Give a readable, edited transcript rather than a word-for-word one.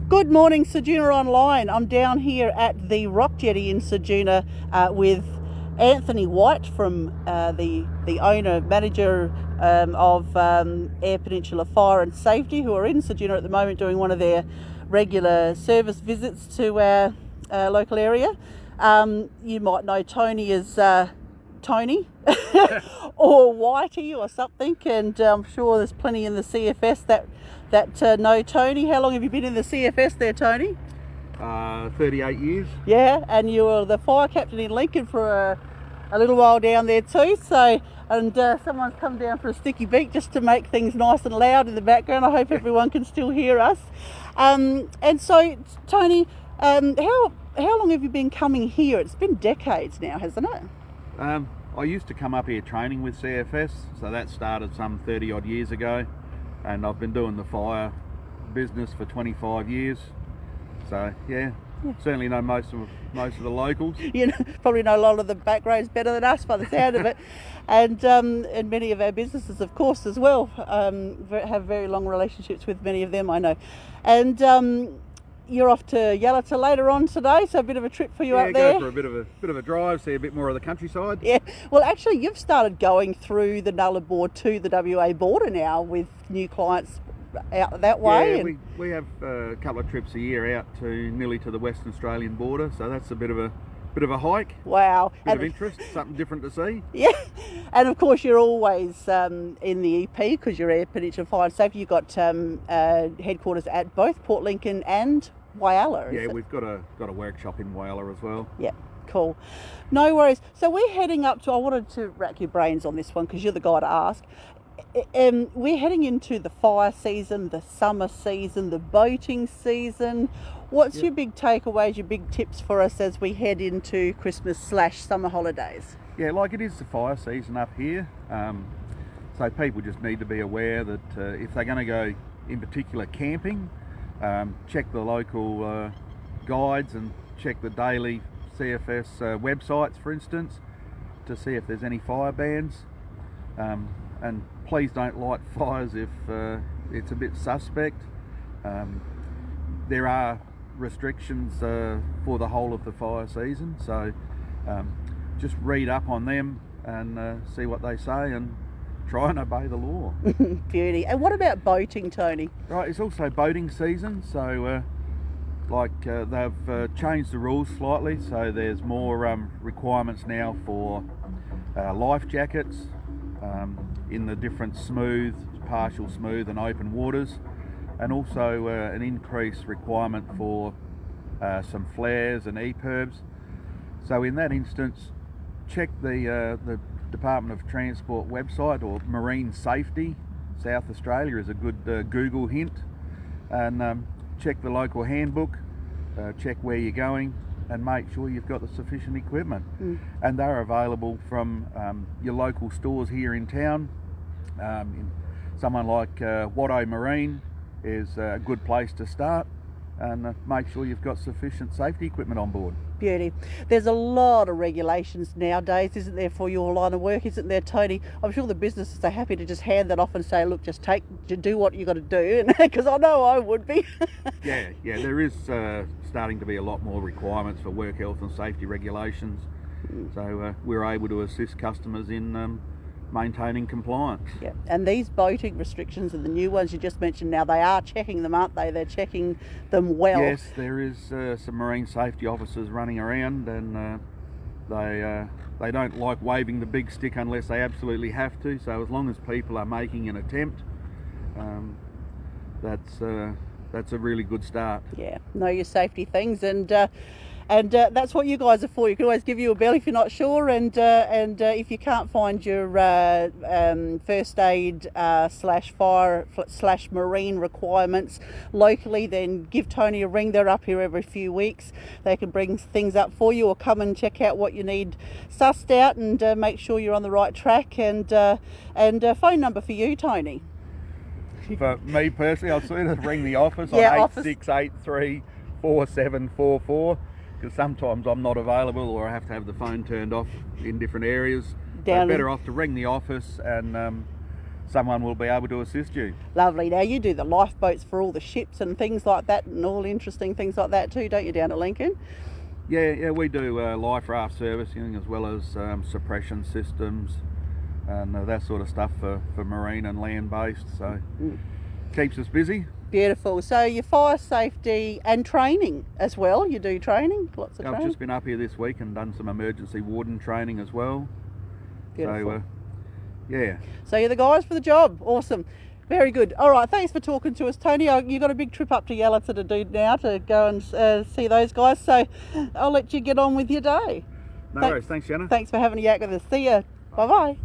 Good morning, Ceduna Online. I'm down here at the Rock Jetty in Ceduna with Anthony White from the owner, manager of Eyre Peninsula Fire and Safety, who are in Ceduna at the moment doing one of their regular service visits to our local area. You might know Tony as Tony or Whitey or something, and I'm sure there's plenty in the CFS that know Tony. How long have you been in the CFS there, Tony? 38 years. Yeah, and you were the fire captain in Lincoln for a little while down there too. So, and someone's come down for a sticky beat just to make things nice and loud in the background. I hope everyone can still hear us. And so, Tony, how long have you been coming here? It's been decades now, hasn't it? I used to come up here training with CFS, so that started some 30 odd years ago, and I've been doing the fire business for 25 years. So yeah. Certainly know most of the locals. You probably know a lot of the back roads better than us by the sound of it, and many of our businesses, of course, as well, have very long relationships with many of them, I know. And you're off to Yalata later on today, so a bit of a trip for you up there. Yeah, go for a bit of a drive, see a bit more of the countryside. Yeah, well, actually, you've started going through the Nullarbor to the WA border now with new clients out that way. Yeah, we have a couple of trips a year out to nearly to the Western Australian border, so that's a bit of a hike. Wow. Bit of interest, something different to see. Yeah, and of course you're always in the EP because you're Eyre Peninsula Fire and Safety. You've got headquarters at both Port Lincoln and Whyalla. Yeah, we've got a workshop in Whyalla as well. Yeah, cool. No worries. So we're heading up to, I wanted to rack your brains on this one because you're the guy to ask. We're heading into the fire season, the summer season, the boating season. What's your big takeaways, your big tips for us as we head into Christmas/summer holidays? Yeah, like it is the fire season up here. So people just need to be aware that if they're going to go, in particular, camping, check the local guides and check the daily CFS websites, for instance, to see if there's any fire bans. And please don't light fires if it's a bit suspect. There are restrictions for the whole of the fire season, so just read up on them and see what they say and try and obey the law. Beauty. And what about boating, Tony? Right, it's also boating season, so they've changed the rules slightly, so there's more requirements now for life jackets in the different smooth, partial smooth and open waters, and also an increased requirement for some flares and EPIRBs. So in that instance, check the Department of Transport website, or Marine Safety South Australia is a good Google hint, and check the local handbook, check where you're going, and make sure you've got the sufficient equipment. And they're available from your local stores here in town. Someone like Watto Marine is a good place to start, and make sure you've got sufficient safety equipment on board. Beauty. There's a lot of regulations nowadays, isn't there, for your line of work, isn't there, Tony? I'm sure the businesses are happy to just hand that off and say, look, just do what you got to do, because I know I would be. Yeah, there is starting to be a lot more requirements for work health and safety regulations, so we're able to assist customers in maintaining compliance. Yeah, and these boating restrictions and the new ones you just mentioned now, they are checking them, aren't they? They're checking them well. Yes, there is some marine safety officers running around, and they don't like waving the big stick unless they absolutely have to, so as long as people are making an attempt, that's a really good start. Yeah, know your safety things, and that's what you guys are for. You can always give you a bell if you're not sure, and if you can't find your first aid /fire/ marine requirements locally, then give Tony a ring. They're up here every few weeks. They can bring things up for you, or come and check out what you need sussed out, and make sure you're on the right track. And phone number for you, Tony. For me personally, I'll sort of ring the office on 8683 4744. Because sometimes I'm not available, or I have to have the phone turned off in different areas. So better off to ring the office and someone will be able to assist you. Lovely. Now you do the lifeboats for all the ships and things like that, and all interesting things like that too, don't you, down at Lincoln? Yeah, we do life raft servicing as well as suppression systems and that sort of stuff for marine and land based. So keeps us busy. Beautiful. So your fire safety and training as well. You do training, lots of I've training. just been up here this week and done some emergency warden training as well. Beautiful. So yeah. So you're the guys for the job. Awesome. Very good. All right, thanks for talking to us, Tony. You've got a big trip up to Yellowton to do now to go and see those guys. So I'll let you get on with your day. No worries. Thanks, Shanna. Thanks for having a yak with us. See ya. Bye-bye.